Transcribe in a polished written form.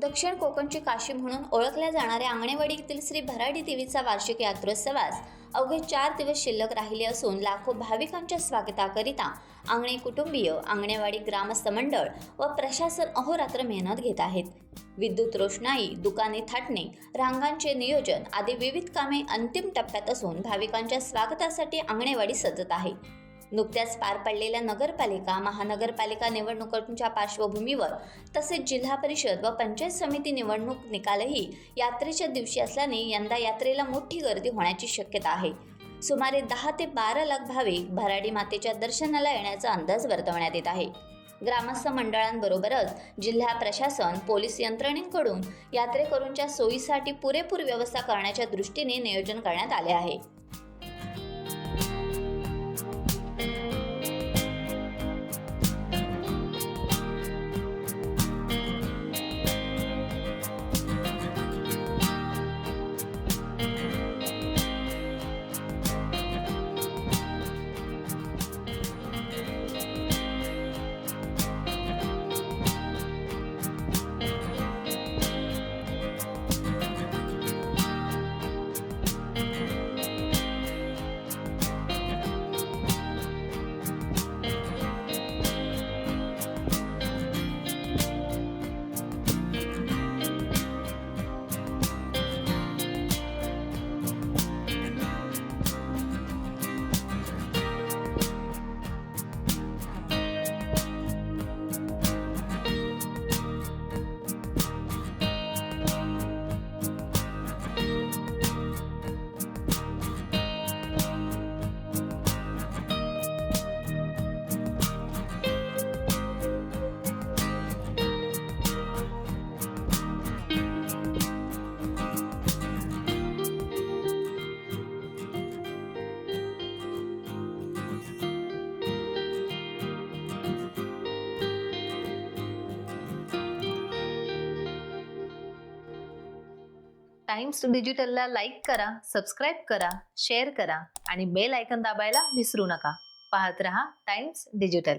दक्षिण कोकणची काशी म्हणून ओळखल्या जाणाऱ्या आंगणेवाडी येथील श्री भराडी देवीचा वार्षिक यात्रोत्सवास अवघे 4 दिवस शिल्लक राहिले असून लाखो भाविकांच्या स्वागताकरिता आंगणे कुटुंबीय, आंगणेवाडी ग्रामस्थ मंडळ व प्रशासन अहोरात्र मेहनत घेत आहेत. विद्युत रोषणाई, दुकाने थाटणे, रांगांचे नियोजन आदी विविध कामे अंतिम टप्प्यात असून भाविकांच्या स्वागतासाठी आंगणेवाडी सजत आहे. नुकत्याच पार पडलेल्या नगरपालिका, महानगरपालिका निवडणुकांच्या पार्श्वभूमीवर तसेच जिल्हा परिषद व पंचायत समिती निवडणूक निकालही यात्रेच्या दिवशी असल्याने यंदा यात्रेला मोठी गर्दी होण्याची शक्यता आहे. सुमारे 10 ते 12 लाख भाविक भराडी मातेच्या दर्शनाला येण्याचा अंदाज वर्तवण्यात येत आहे. ग्रामस्थ मंडळांबरोबरच जिल्हा प्रशासन, पोलीस यंत्रणेकडून यात्रेकरूंच्या सोयीसाठी पुरेपूर व्यवस्था करण्याच्या दृष्टीने नियोजन करण्यात आले आहे. टाइम्स डिजिटलला लाईक करा, सबस्क्राईब करा, शेअर करा आणि बेल आयकॉन दाबायला विसरू नका. पाहत रहा टाइम्स डिजिटल.